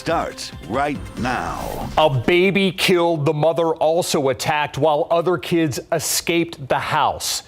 starts right now. A baby killed, the mother also attacked while other kids escaped the house.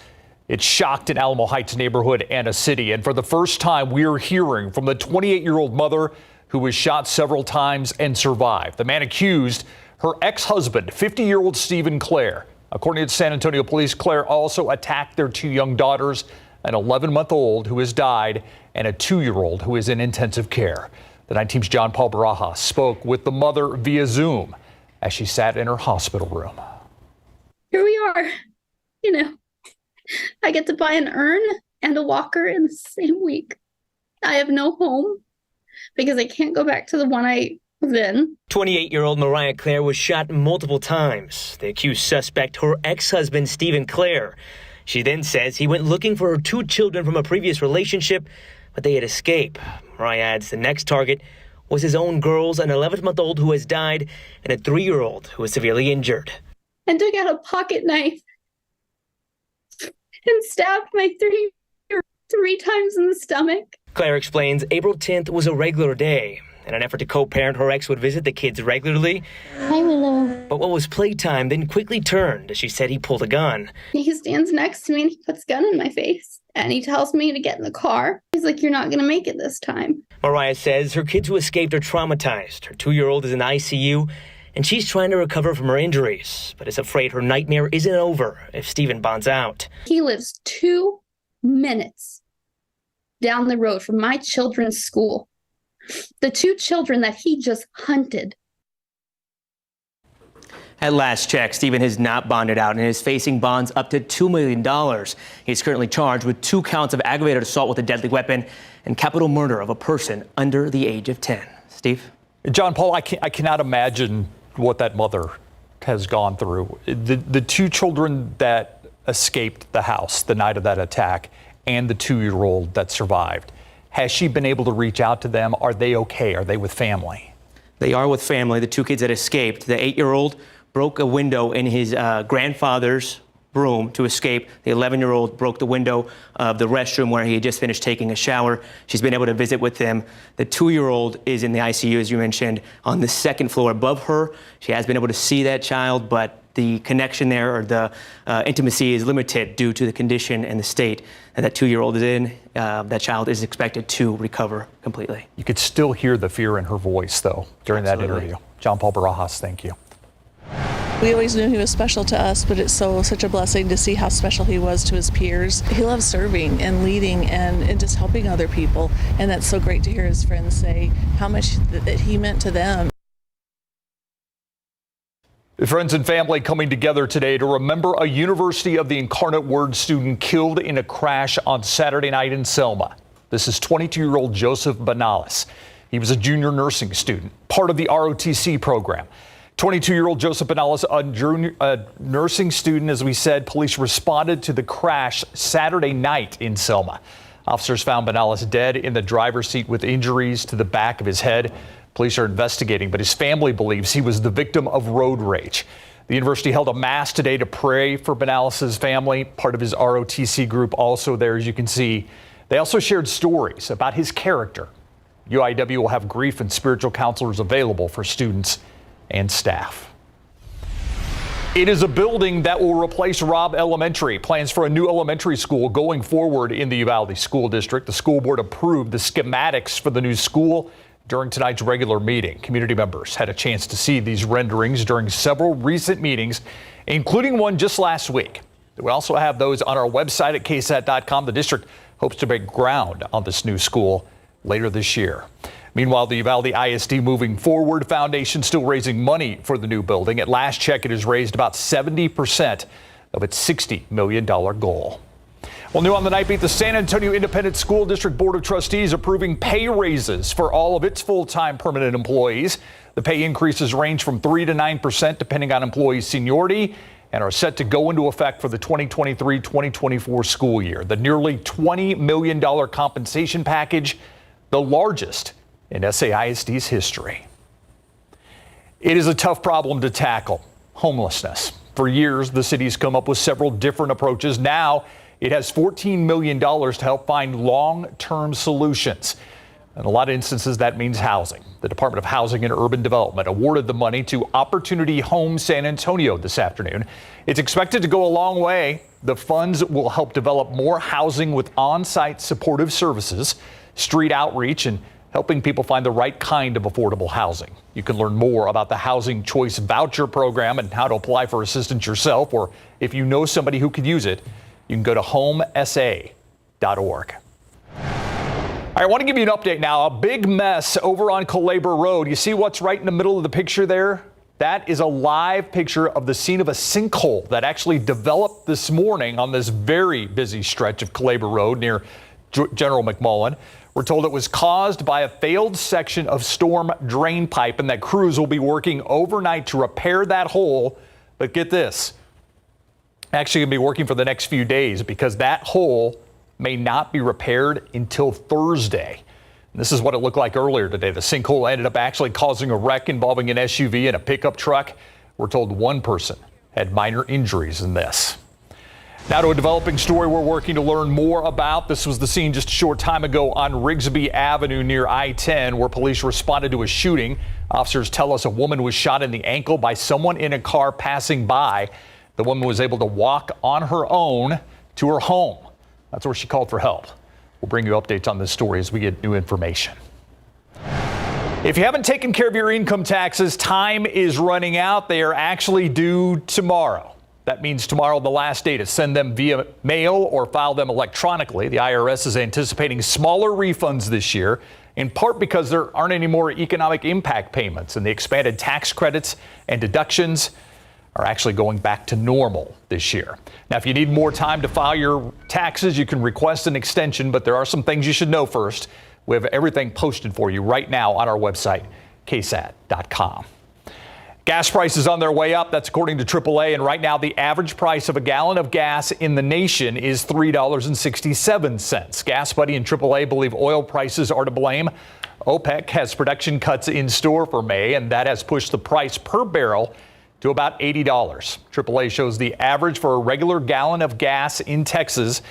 It shocked an Alamo Heights neighborhood and a city. And for the first time, we're hearing from the 28-year-old mother who was shot several times and survived. The man accused, her ex-husband, 50-year-old Stephen Clare. According to San Antonio police, Clare also attacked their two young daughters, an 11-month-old who has died and a 2-year-old who is in intensive care. The Night Team's John Paul Barajas spoke with the mother via Zoom as she sat in her hospital room. Here we are. I get to buy an urn and a walker in the same week. I have no home because I can't go back to the one I was in. 28-year-old Mariah Clare was shot multiple times. The accused suspect, her ex-husband, Stephen Clare. She then says he went looking for her two children from a previous relationship, but they had escaped. Mariah adds the next target was his own girls, an 11-month-old who has died and a 3-year-old who was severely injured. And took out a pocket knife and stabbed my 3-year-old 3 times in the stomach. Claire explains April 10th was a regular day. In an effort to co-parent, her ex would visit the kids regularly. Hi, Willow. But what was playtime then quickly turned as she said he pulled a gun. He stands next to me and he puts a gun in my face. And he tells me to get in the car. He's like, you're not going to make it this time. Mariah says her kids who escaped are traumatized. Her 2-year-old is in ICU, and she's trying to recover from her injuries, but is afraid her nightmare isn't over if Stephen bonds out. He lives 2 minutes down the road from my children's school. The 2 children that he just hunted. At last check, Stephen has not bonded out and is facing bonds up to $2 million. He's currently charged with 2 counts of aggravated assault with a deadly weapon and capital murder of a person under the age of 10. Steve? John Paul, I cannot imagine what that mother has gone through. The 2 children that escaped the house the night of that attack and the 2-year-old that survived. Has she been able to reach out to them? Are they okay? Are they with family? They are with family. The 2 kids that escaped, the 8-year-old broke a window in his grandfather's room to escape. The 11-year-old broke the window of the restroom where he had just finished taking a shower. She's been able to visit with them. The 2-year-old is in the ICU, as you mentioned, on the 2nd floor above her. She has been able to see that child, but the connection there or the intimacy is limited due to the condition and the state that 2-year-old is in. That child is expected to recover completely. You could still hear the fear in her voice, though, during that interview. John Paul Barajas, thank you. We always knew he was special to us, but it's such a blessing to see how special he was to his peers. He loves serving and leading and just helping other people, and that's so great to hear his friends say how much that he meant to them. Friends and family coming together today to remember a University of the Incarnate Word student killed in a crash on Saturday night in Selma. This is 22-year-old Joseph Banales. He was a junior nursing student, part of the ROTC program. 22-year-old Joseph Banales, a nursing student, as we said, police responded to the crash Saturday night in Selma. Officers found Banales dead in the driver's seat with injuries to the back of his head. Police are investigating, but his family believes he was the victim of road rage. The university held a mass today to pray for Banales' family, part of his ROTC group also there, as you can see. They also shared stories about his character. UIW will have grief and spiritual counselors available for students and staff. It is a building that will replace Robb Elementary. Plans for a new elementary school going forward in the Uvalde School District. The school board approved the schematics for the new school during tonight's regular meeting. Community members had a chance to see these renderings during several recent meetings, including one just last week. We also have those on our website at KSAT.com. The district hopes to break ground on this new school later this year. Meanwhile, the Uvalde ISD Moving Forward Foundation still raising money for the new building. At last check, it has raised about 70% of its $60 million goal. Well, new on the Nightbeat, the San Antonio Independent School District Board of Trustees approving pay raises for all of its full-time permanent employees. The pay increases range from 3 to 9% depending on employee seniority and are set to go into effect for the 2023-2024 school year. The nearly $20 million compensation package, the largest in SAISD's history. It is a tough problem to tackle, homelessness. For years, the city's come up with several different approaches. Now, it has $14 million to help find long-term solutions. In a lot of instances, that means housing. The Department of Housing and Urban Development awarded the money to Opportunity Home San Antonio this afternoon. It's expected to go a long way. The funds will help develop more housing with on-site supportive services, street outreach, and helping people find the right kind of affordable housing. You can learn more about the Housing Choice Voucher Program and how to apply for assistance yourself, or if you know somebody who could use it, you can go to homesa.org. I want to give you an update now. A big mess over on Calabria Road. You see what's right in the middle of the picture there? That is a live picture of the scene of a sinkhole that actually developed this morning on this very busy stretch of Calabria Road near General McMullen. We're told it was caused by a failed section of storm drain pipe and that crews will be working overnight to repair that hole. But get this, actually going to be working for the next few days because that hole may not be repaired until Thursday. And this is what it looked like earlier today. The sinkhole ended up actually causing a wreck involving an SUV and a pickup truck. We're told one person had minor injuries in this. Now to a developing story we're working to learn more about. This was the scene just a short time ago on Rigsby Avenue near I-10 where police responded to a shooting. Officers tell us a woman was shot in the ankle by someone in a car passing by. The woman was able to walk on her own to her home. That's where she called for help. We'll bring you updates on this story as we get new information. If you haven't taken care of your income taxes, time is running out. They are actually due tomorrow. That means tomorrow, the last day to send them via mail or file them electronically. The IRS is anticipating smaller refunds this year, in part because there aren't any more economic impact payments and the expanded tax credits and deductions are actually going back to normal this year. Now, if you need more time to file your taxes, you can request an extension, but there are some things you should know first. We have everything posted for you right now on our website, KSAT.com. Gas prices on their way up. That's according to AAA. And right now, the average price of a gallon of gas in the nation is $3.67. Gas Buddy and AAA believe oil prices are to blame. OPEC has production cuts in store for May, and that has pushed the price per barrel to about $80. AAA shows the average for a regular gallon of gas in Texas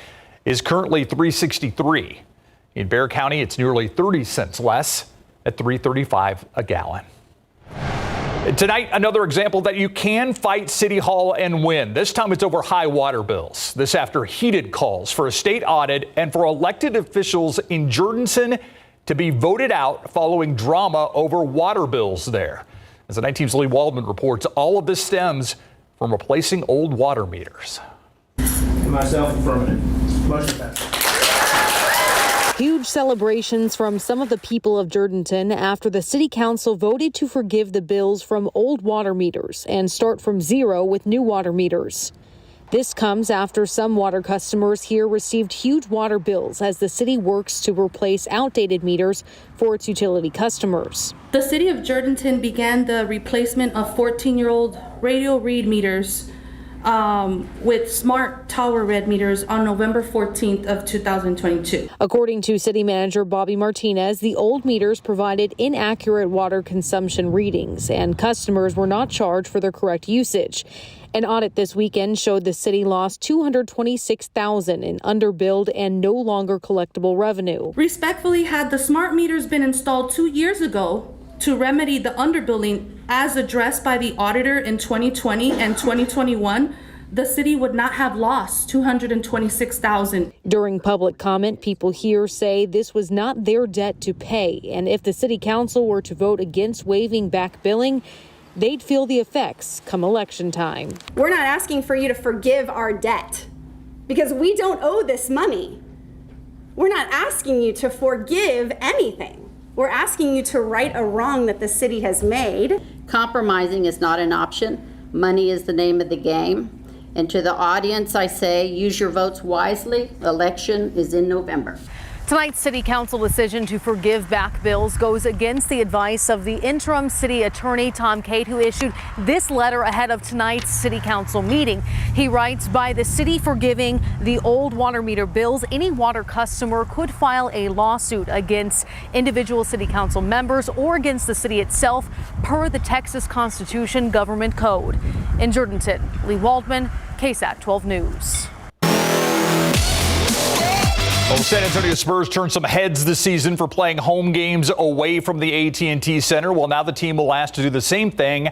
is currently $3.63. In Bexar County, it's nearly 30 cents less at $3.35 a gallon. Tonight, another example that you can fight City Hall and win. This time it's over high water bills. This after heated calls for a state audit and for elected officials in Jordanson to be voted out following drama over water bills there. As the 19's Lee Waldman reports, all of this stems from replacing old water meters. Myself, affirmative. Motion passed. Huge celebrations from some of the people of Jordanton after the city council voted to forgive the bills from old water meters and start from zero with new water meters. This comes after some water customers here received huge water bills as the city works to replace outdated meters for its utility customers. The city of Jordanton began the replacement of 14-year-old radio read meters with smart tower read meters on November 14th of 2022. According to city manager Bobby Martinez, the old meters provided inaccurate water consumption readings and customers were not charged for their correct usage. An audit this weekend showed the city lost $226,000 in underbilled and no longer collectible revenue. Respectfully, had the smart meters been installed 2 years ago to remedy the underbilling as addressed by the auditor in 2020 and 2021, the city would not have lost $226,000. During public comment, people here say this was not their debt to pay, and if the city council were to vote against waiving back billing, they'd feel the effects come election time. We're not asking for you to forgive our debt because we don't owe this money. We're not asking you to forgive anything. We're asking you to right a wrong that the city has made. Compromising is not an option. Money is the name of the game. And to the audience, I say, use your votes wisely. Election is in November. Tonight's city council decision to forgive back bills goes against the advice of the interim city attorney, Tom Cate, who issued this letter ahead of tonight's city council meeting. He writes, by the city forgiving the old water meter bills, any water customer could file a lawsuit against individual city council members or against the city itself per the Texas Constitution Government Code. In Jordanton, Lee Waldman, KSAT 12 News. Well, the San Antonio Spurs turned some heads this season for playing home games away from the AT&T Center. Well, now the team will ask to do the same thing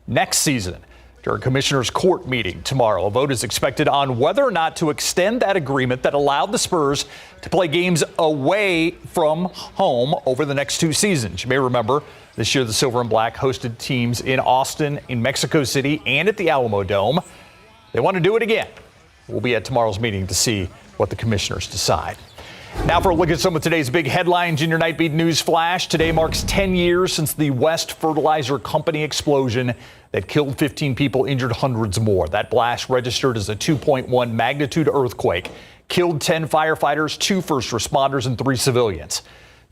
next season. During Commissioner's Court meeting tomorrow, a vote is expected on whether or not to extend that agreement that allowed the Spurs to play games away from home over the next 2 seasons. You may remember this year the Silver and Black hosted teams in Austin, in Mexico City, and at the Alamo Dome. They want to do it again. We'll be at tomorrow's meeting to see what the commissioners decide. Now for a look at some of today's big headlines in your Nightbeat News Flash. Today marks 10 years since the West Fertilizer Company explosion that killed 15 people, injured hundreds more. That blast registered as a 2.1 magnitude earthquake, killed 10 firefighters, 2 first responders, and 3 civilians.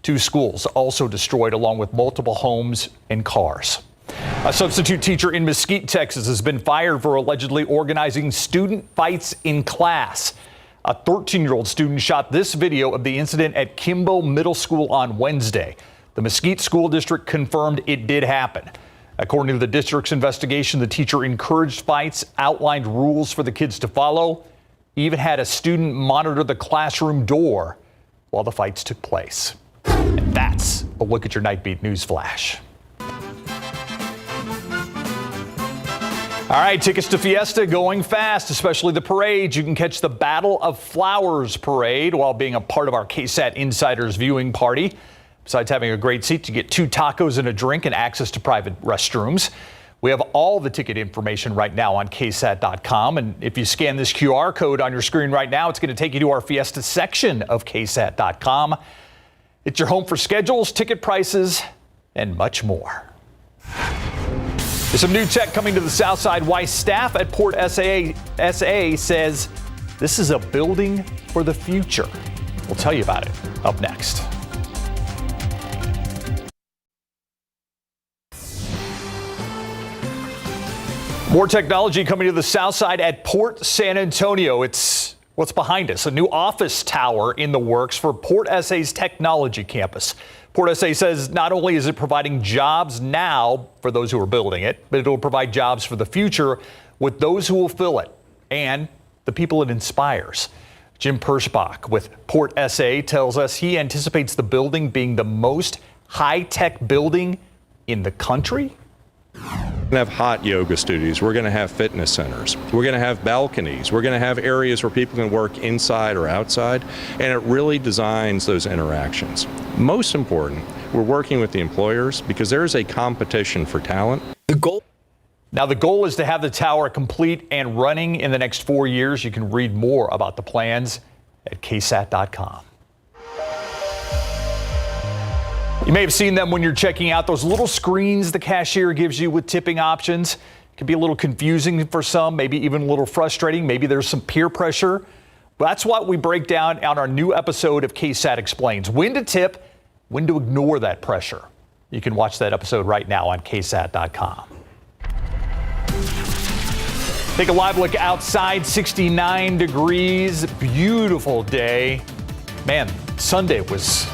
2 schools also destroyed, along with multiple homes and cars. A substitute teacher in Mesquite, Texas, has been fired for allegedly organizing student fights in class. A 13-year-old student shot this video of the incident at Kimbo Middle School on Wednesday. The Mesquite School District confirmed it did happen. According to the district's investigation, the teacher encouraged fights, outlined rules for the kids to follow, even had a student monitor the classroom door while the fights took place. And that's a look at your Nightbeat News Flash. All right, tickets to Fiesta going fast, especially the parade. You can catch the Battle of Flowers parade while being a part of our KSAT Insiders viewing party. Besides having a great seat, you get 2 tacos and a drink and access to private restrooms. We have all the ticket information right now on KSAT.com. And if you scan this QR code on your screen right now, it's going to take you to our Fiesta section of KSAT.com. It's your home for schedules, ticket prices, and much more. There's some new tech coming to the South Side. Why staff at Port SA says this is a building for the future. We'll tell you about it up next. More technology coming to the South Side at Port San Antonio. It's what's behind us, a new office tower in the works for Port SA's technology campus. Port SA says not only is it providing jobs now for those who are building it, but it will provide jobs for the future with those who will fill it and the people it inspires. Jim Perschbach with Port SA tells us he anticipates the building being the most high-tech building in the country. We're going to have hot yoga studios. We're going to have fitness centers. We're going to have balconies. We're going to have areas where people can work inside or outside, and it really designs those interactions. Most important, we're working with the employers because there is a competition for talent. The goal is to have the tower complete and running in the next 4 years. You can read more about the plans at KSAT.com. You may have seen them when you're checking out those little screens the cashier gives you with tipping options. It can be a little confusing for some, maybe even a little frustrating. Maybe there's some peer pressure. That's what we break down on our new episode of KSAT Explains. When to tip, when to ignore that pressure. You can watch that episode right now on KSAT.com. Take a live look outside, 69 degrees, beautiful day. Man, Sunday was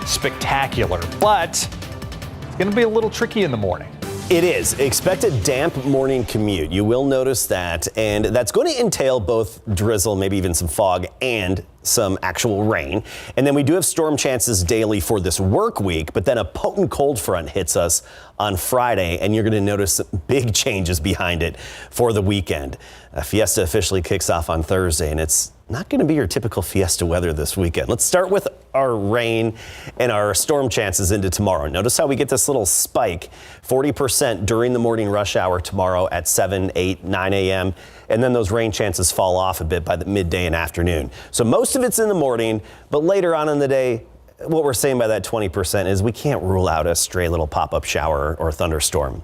spectacular, but it's going to be a little tricky in the morning. It is. Expect a damp morning commute. You will notice that, and that's going to entail both drizzle, maybe even some fog, and some actual rain. And then we do have storm chances daily for this work week, but then a potent cold front hits us on Friday, and you're going to notice some big changes behind it for the weekend. Fiesta officially kicks off on Thursday, and it's not going to be your typical Fiesta weather this weekend. Let's start with our rain and our storm chances into tomorrow. Notice how we get this little spike, 40% during the morning rush hour tomorrow at 7, 8, 9 a.m. And then those rain chances fall off a bit by the midday and afternoon. So most of it's in the morning, but later on in the day, what we're saying by that 20% is we can't rule out a stray little pop-up shower or thunderstorm.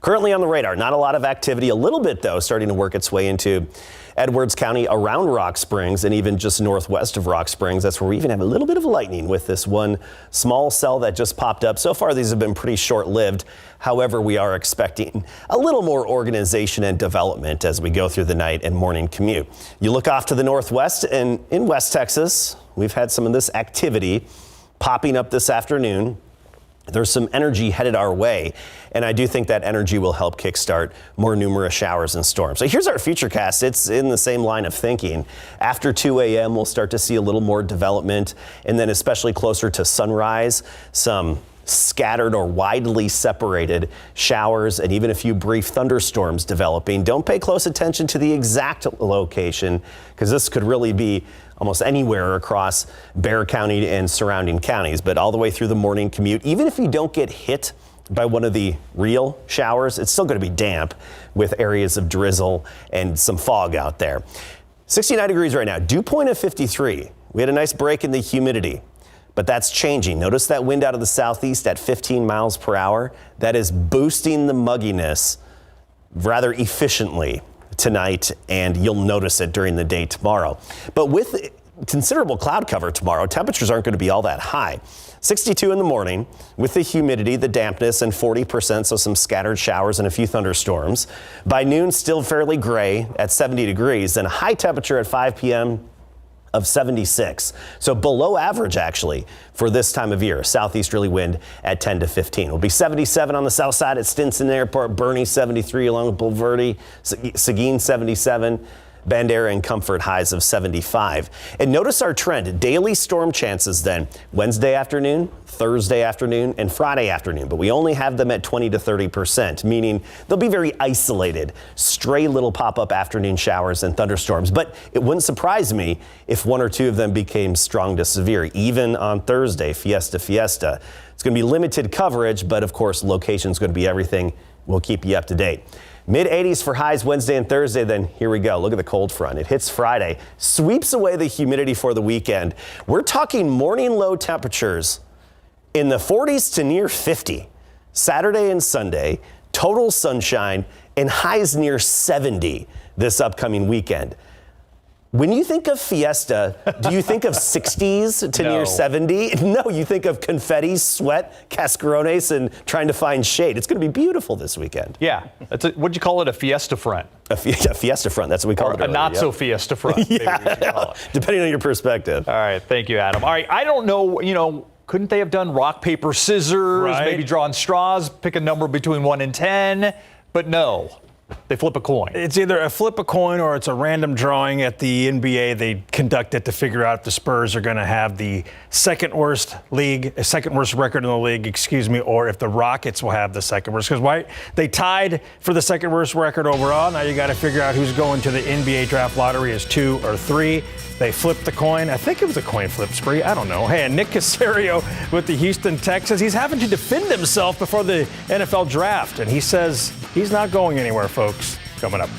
Currently on the radar, not a lot of activity, a little bit though, starting to work its way into Edwards County around Rock Springs and even just northwest of Rock Springs. That's where we even have a little bit of lightning with this one small cell that just popped up. So far, these have been pretty short-lived. However, we are expecting a little more organization and development as we go through the night and morning commute. You look off to the northwest and in West Texas, we've had some of this activity popping up this afternoon. there's some energy headed our way, and I do think that energy will help kickstart more numerous showers and storms. So here's our futurecast. It's in the same line of thinking. After 2 a.m., we'll start to see a little more development, and then especially closer to sunrise, some scattered or widely separated showers and even a few brief thunderstorms developing. Don't pay close attention to the exact location, because this could really be almost anywhere across Bexar County and surrounding counties, but all the way through the morning commute. Even if you don't get hit by one of the real showers, it's still going to be damp with areas of drizzle and some fog out there. 69 degrees right now, dew point of 53. We had a nice break in the humidity, but that's changing. Notice that wind out of the southeast at 15 miles per hour. That is boosting the mugginess rather efficiently tonight, and you'll notice it during the day tomorrow. But with considerable cloud cover tomorrow, temperatures aren't going to be all that high. 62 in the morning with the humidity, the dampness, and 40%, so some scattered showers and a few thunderstorms. By noon, still fairly gray at 70 degrees, and a high temperature at 5 p.m. of 76. So below average, actually, for this time of year. Southeasterly wind at 10 to 15. It'll be 77 on the south side at Stinson Airport, Bernie 73 along with Bulverde, Seguin 77, Bandera and Comfort highs of 75. And notice our trend, daily storm chances then, Wednesday afternoon, Thursday afternoon, and Friday afternoon. But we only have them at 20 to 30%, meaning they'll be very isolated, stray little pop-up afternoon showers and thunderstorms. But it wouldn't surprise me if one or two of them became strong to severe, even on Thursday, Fiesta. It's going to be limited coverage, but of course, location's going to be everything. We'll keep you up to date. Mid-80s for highs Wednesday and Thursday, then here we go. Look at the cold front. It hits Friday, sweeps away the humidity for the weekend. We're talking morning low temperatures in the 40s to near 50. Saturday and Sunday, total sunshine, and highs near 70 this upcoming weekend. When you think of Fiesta, do you think of 60s to near 70? No, you think of confetti, sweat, cascarones, and trying to find shade. It's going to be beautiful this weekend. Yeah. What'd you call it? A Fiesta front? A Fiesta front. That's what we call it. A not-so-Fiesta front. Yeah, depending on your perspective. All right. Thank you, Adam. All right. I don't know, couldn't they have done rock, paper, scissors, maybe drawing straws, pick a number between 1 and 10? But no. They flip a coin. It's either a flip a coin or it's a random drawing at the NBA. They conduct it to figure out if the Spurs are going to have the second worst record in the league, or if the Rockets will have the second worst. Because they tied for the second worst record overall. Now you got to figure out who's going to the NBA draft lottery as 2 or 3. They flipped the coin. I think it was a coin flip spree. I don't know. Hey, and Nick Caserio with the Houston Texans, he's having to defend himself before the NFL draft. And he says he's not going anywhere, folks. Coming up.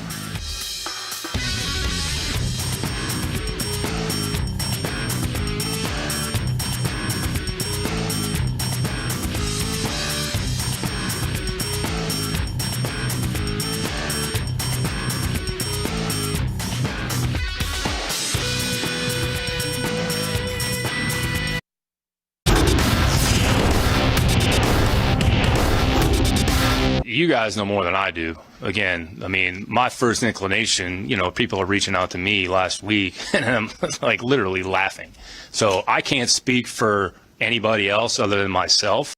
You guys know more than I do. Again, I mean, my first inclination, people are reaching out to me last week and I'm like literally laughing. So I can't speak for anybody else other than myself.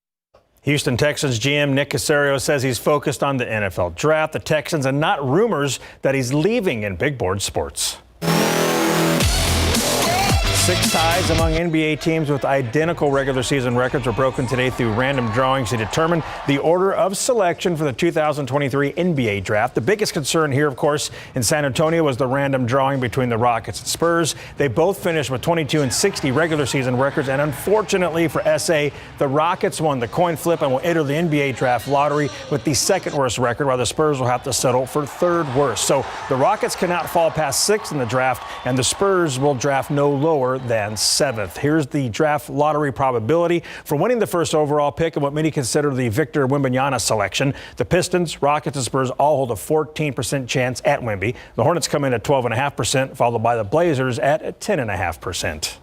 Houston Texans GM Nick Caserio says he's focused on the NFL draft, the Texans, and not rumors that he's leaving in big board sports. 6 ties among NBA teams with identical regular season records were broken today through random drawings to determine the order of selection for the 2023 NBA draft. The biggest concern here, of course, in San Antonio was the random drawing between the Rockets and Spurs. They both finished with 22 and 60 regular season records, and unfortunately for SA, the Rockets won the coin flip and will enter the NBA draft lottery with the second worst record, while the Spurs will have to settle for third worst. So the Rockets cannot fall past 6th in the draft, and the Spurs will draft no lower than 7th. Here's the draft lottery probability for winning the first overall pick and what many consider the Victor Wembanyama selection. The Pistons, Rockets, and Spurs all hold a 14% chance at Wemby. The Hornets come in at 12.5%, followed by the Blazers at 10.5%.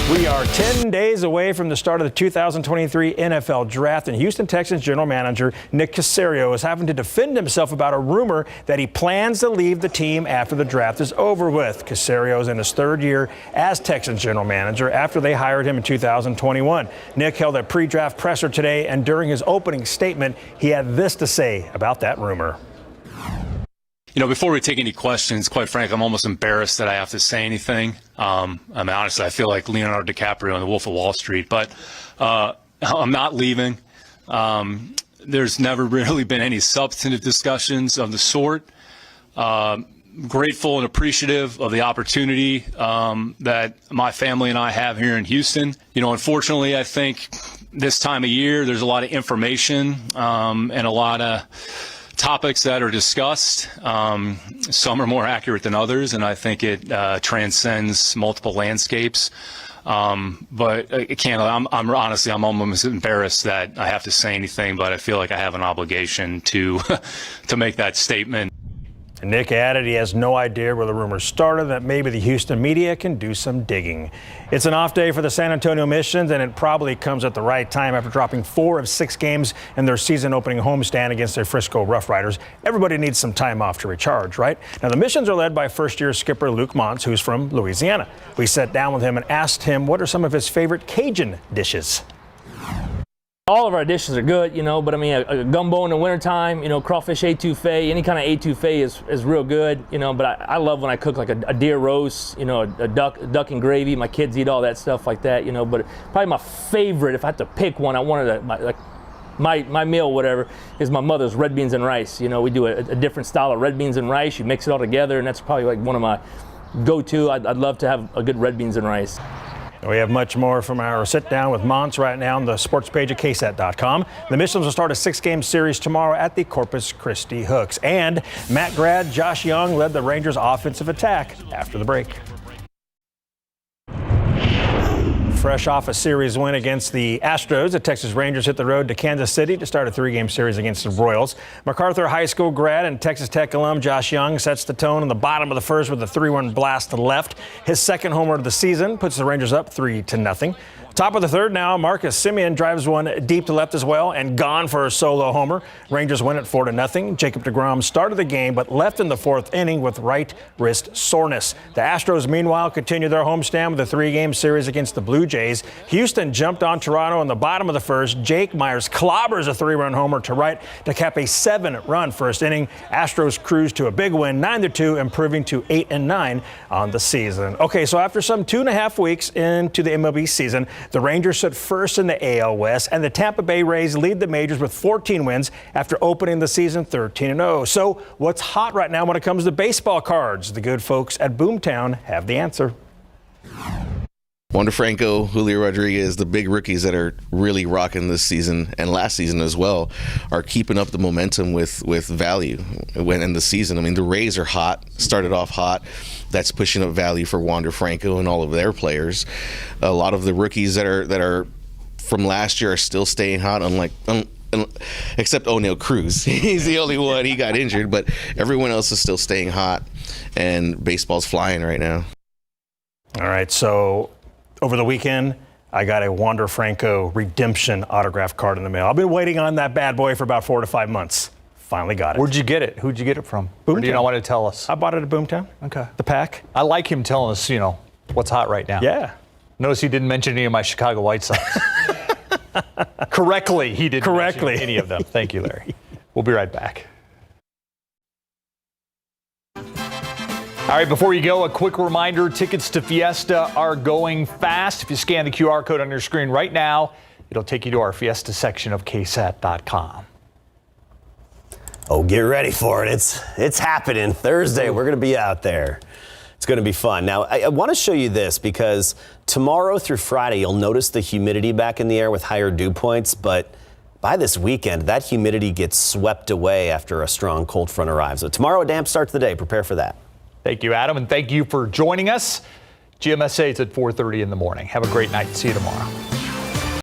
We are 10 days away from the start of the 2023 NFL Draft, and Houston Texans general manager Nick Caserio is having to defend himself about a rumor that he plans to leave the team after the draft is over with. Caserio is in his third year as Texans general manager after they hired him in 2021. Nick held a pre-draft presser today, and during his opening statement, he had this to say about that rumor. You know, before we take any questions, quite frankly, I'm almost embarrassed that I have to say anything. I mean, honestly, I feel like Leonardo DiCaprio in The Wolf of Wall Street, but I'm not leaving. There's never really been any substantive discussions of the sort. Grateful and appreciative of the opportunity that my family and I have here in Houston. You know, unfortunately, I think this time of year, there's a lot of information and a lot of topics that are discussed. Some are more accurate than others, and I think it transcends multiple landscapes. But I can't. I'm honestly, I'm almost embarrassed that I have to say anything, but I feel like I have an obligation to to make that statement. And Nick added he has no idea where the rumors started, that maybe the Houston media can do some digging. It's an off day for the San Antonio Missions, and it probably comes at the right time after dropping 4 of 6 games in their season-opening homestand against the Frisco Rough Riders. Everybody needs some time off to recharge, right? Now, the Missions are led by first-year skipper Luke Montz, who's from Louisiana. We sat down with him and asked him what are some of his favorite Cajun dishes. All of our dishes are good, you know, but I mean, a gumbo in the wintertime, you know, crawfish etouffee, any kind of etouffee is real good, you know, but I love when I cook like a deer roast, you know, a duck and gravy. My kids eat all that stuff like that, you know, but probably my favorite, if I had to pick one, I wanted my meal, whatever, is my mother's red beans and rice. You know, we do a different style of red beans and rice. You mix it all together, and that's probably like one of my go-to. I'd love to have a good red beans and rice. We have much more from our sit-down with Montz right now on the sports page at KSAT.com. The Missions will start a 6-game series tomorrow at the Corpus Christi Hooks. And Matt grad Josh Young led the Rangers' offensive attack after the break. Fresh off a series win against the Astros, the Texas Rangers hit the road to Kansas City to start a 3-game series against the Royals. MacArthur High School grad and Texas Tech alum Josh Young sets the tone in the bottom of the first with a 3-run blast to left. His second homer of the season puts the Rangers up 3-0. Top of the third now, Marcus Semien drives one deep to left as well and gone for a solo homer. Rangers win at 4-0. Jacob deGrom started the game but left in the 4th inning with right wrist soreness. The Astros, meanwhile, continue their homestand with a 3-game series against the Blue Jays. Houston jumped on Toronto in the bottom of the first. Jake Myers clobbers a 3-run homer to right to cap a 7-run first inning. Astros cruise to a big win, 9-2, improving to 8-9 on the season. Okay, so after some 2.5 weeks into the MLB season, the Rangers sit first in the AL West, and the Tampa Bay Rays lead the majors with 14 wins after opening the season 13-0. So what's hot right now when it comes to baseball cards? The good folks at Boomtown have the answer. Wander Franco, Julio Rodriguez, the big rookies that are really rocking this season and last season as well, are keeping up the momentum with value when in the season. I mean, the Rays are hot, started off hot. That's pushing up value for Wander Franco and all of their players. A lot of the rookies that are from last year are still staying hot, except O'Neal Cruz. He's the only one. He got injured, but everyone else is still staying hot, and baseball's flying right now. All right, so over the weekend, I got a Wander Franco redemption autograph card in the mail. I've been waiting on that bad boy for about 4 to 5 months. Finally got it. Where'd you get it? Who'd you get it from? Boomtown. Or do you not want to tell us? I bought it at Boomtown. Okay. The pack. I like him telling us, you know, what's hot right now. Yeah. Notice he didn't mention any of my Chicago White Sox. Correctly, he didn't mention any of them. Thank you, Larry. We'll be right back. All right, before you go, a quick reminder, tickets to Fiesta are going fast. If you scan the QR code on your screen right now, it'll take you to our Fiesta section of KSAT.com. Oh, get ready for it. It's happening. Thursday, we're going to be out there. It's going to be fun. Now, I want to show you this because tomorrow through Friday, you'll notice the humidity back in the air with higher dew points, but by this weekend, that humidity gets swept away after a strong cold front arrives. So tomorrow, a damp start to the day. Prepare for that. Thank you, Adam, and thank you for joining us. GMSA is at 4:30 in the morning. Have a great night. See you tomorrow.